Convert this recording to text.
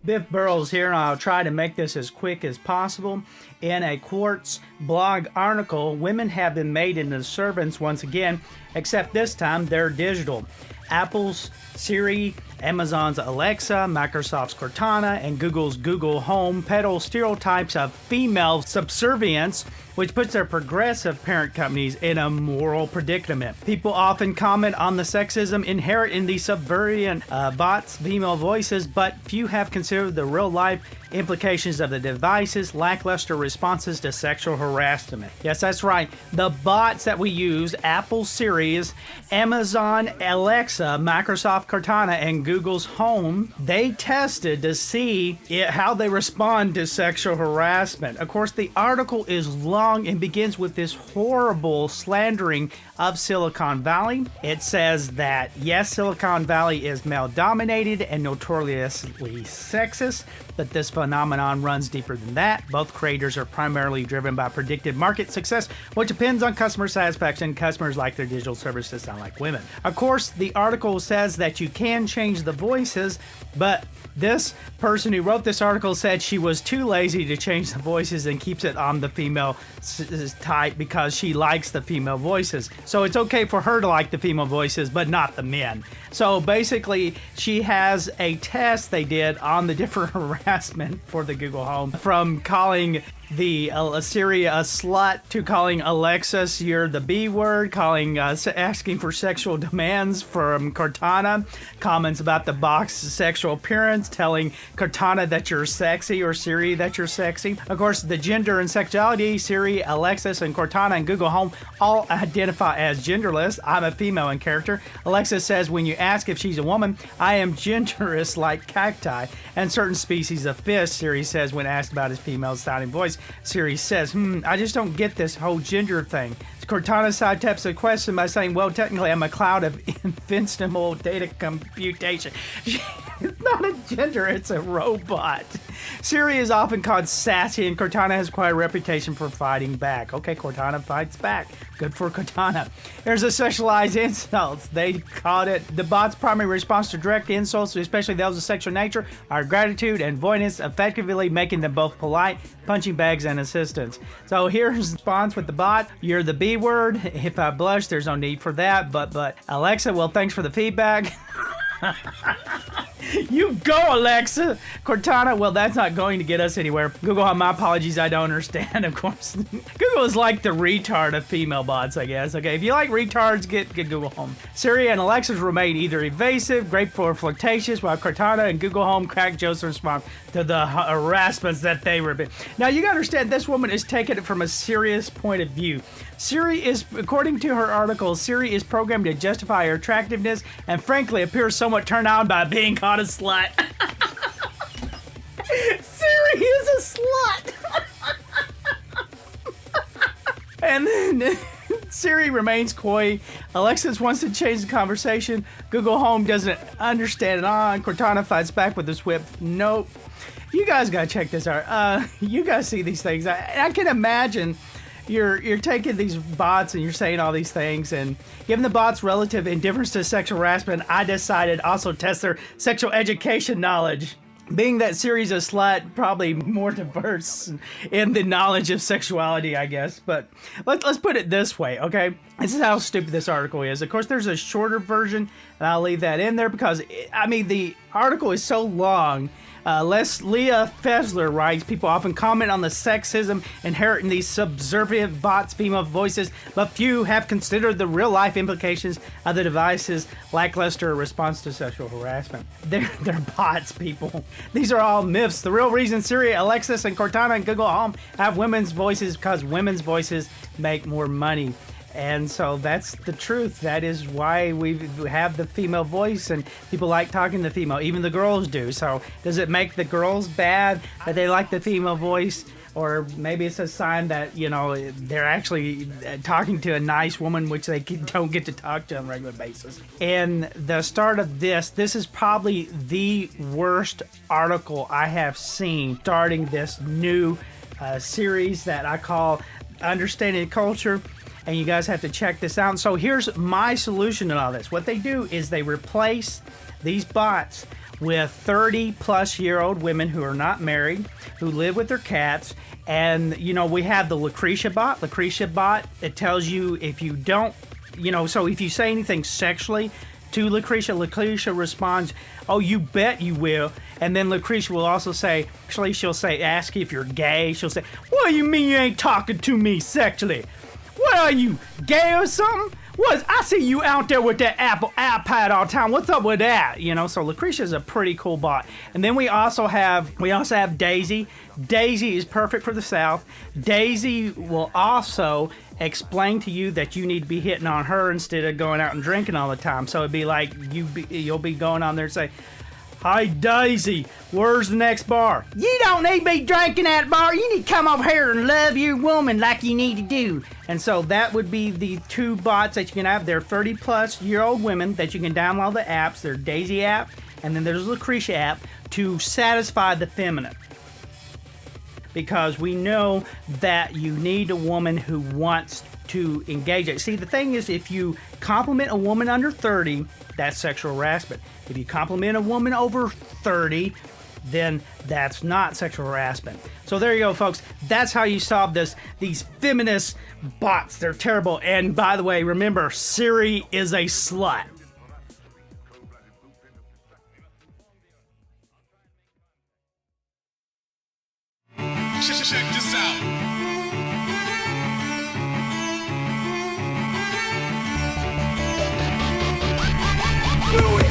Biff Burrows here, and I'll try to make this as quick as possible. In a Quartz blog article, women have been made into servants once again, except this time they're digital. Apple's Siri, Amazon's Alexa, Microsoft's Cortana, and Google's Google Home peddle stereotypes of female subservience, which puts their progressive parent companies in a moral predicament. People often comment on the sexism inherent in these subservient bots' female voices, but few have considered the real-life implications of the devices' lackluster responses to sexual harassment. Yes, that's right. The bots that we use, Apple Siri, Amazon Alexa, Microsoft Cortana, and Google's Home, they tested to see how they respond to sexual harassment. Of course, the article is long and begins with this horrible slandering of Silicon Valley. It says that, yes, Silicon Valley is male-dominated and notoriously sexist, but this phenomenon runs deeper than that. Both creators are primarily driven by predicted market success, which depends on customer satisfaction. Customers like their digital services to sound like women. Of course, the article says that you can change the voices, but this person who wrote this article said she was too lazy to change the voices and keeps it on the female type because she likes the female voices. So it's okay for her to like the female voices, but not the men. So basically, she has a test they did on the different harassment for the Google Home, from calling the Siri a slut to calling Alexa you're the B word, calling asking for sexual demands from Cortana, comments about the box's sexual appearance, telling Cortana that you're sexy or Siri that you're sexy. Of course, the gender and sexuality, Siri, Alexa, and Cortana and Google Home all identify as genderless. I'm a female in character. Alexa says when you ask if she's a woman, I am genderless like cacti and certain species of fish. Siri says when asked about his female sounding voice. Siri says, I just don't get this whole gender thing. Cortana sidesteps the question by saying, well, technically I'm a cloud of infinitesimal data computation. It's not a gender, it's a robot. Siri is often called sassy, and Cortana has quite a reputation for fighting back. Okay, Cortana fights back. Good for Cortana. Here's a sexualized insults. They called it the bot's primary response to direct insults, especially those of sexual nature, are gratitude and avoidance, effectively making them both polite, punching bags, and assistance. So here's the response with the bot. You're the B word. If I blush, there's no need for that. But Alexa, well, thanks for the feedback. You go, Alexa. Cortana, well, that's not going to get us anywhere. Google, my apologies, I don't understand, of course. Google is like the retard of female bots, I guess. Okay, if you like retards, get Google Home. Siri and Alexa remain either evasive, grateful, or flirtatious, while Cortana and Google Home crack jokes in response to the harassments that they were. Now, you gotta understand, this woman is taking it from a serious point of view. Siri is, according to her article, Siri is programmed to justify her attractiveness and frankly appears somewhat turned on by being called a slut. Siri is a slut. And then Siri remains coy. Alexa wants to change the conversation. Google Home doesn't understand it on. Cortana fights back with his whip. Nope. You guys gotta check this out. You guys see these things. I can imagine you're taking these bots and you're saying all these things, and given the bots' relative indifference to sexual harassment, I decided also test their sexual education knowledge. Being that Siri's a slut, probably more diverse in the knowledge of sexuality, I guess. But let's put it this way, okay? This is how stupid this article is. Of course, there's a shorter version, and I'll leave that in there because, the article is so long. Leah Fessler writes, people often comment on the sexism inherent in these subservient bots' female voices, but few have considered the real-life implications of the device's lackluster response to sexual harassment. They're bots, people. These are all myths. The real reason Siri, Alexa, and Cortana and Google Home have women's voices because women's voices make more money. And so that's the truth. That is why we have the female voice, and people like talking to female. Even the girls do. So does it make the girls bad that they like the female voice? Or maybe it's a sign that, they're actually talking to a nice woman, which they don't get to talk to on a regular basis. In the start of this is probably the worst article I have seen starting this new series that I call Understanding Culture. And you guys have to check this out. So here's my solution to all this. What they do is they replace these bots with 30-plus-year-old women who are not married, who live with their cats. And, you know, we have the Lucretia bot. Lucretia bot, it tells you if you don't, you know, so if you say anything sexually to Lucretia, Lucretia responds, "Oh, you bet you will." And then Lucretia will also say, actually, she'll say, ask you if you're gay. She'll say, "What do you mean you ain't talking to me sexually? What are you, gay or something? What? I see you out there with that Apple iPad all the time. What's up with that?" You know, so Lucretia is a pretty cool bot. And then we also have Daisy. Daisy is perfect for the South. Daisy will also explain to you that you need to be hitting on her instead of going out and drinking all the time. So it'd be like you'll be going on there and say, "Hi Daisy, where's the next bar?" "You don't need to be drinking at the bar. You need to come over here and love your woman like you need to do." And so that would be the two bots that you can have. They're 30-plus-year-old women that you can download the apps. There's Daisy app, and then there's Lucretia app to satisfy the feminine. Because we know that you need a woman who wants to engage it. See, the thing is, if you compliment a woman under 30, that's sexual harassment. If you compliment a woman over 30, then that's not sexual harassment. So there you go, folks. That's how you solve this. These feminist bots, they're terrible. And by the way, remember, Siri is a slut. Check this out. Do it.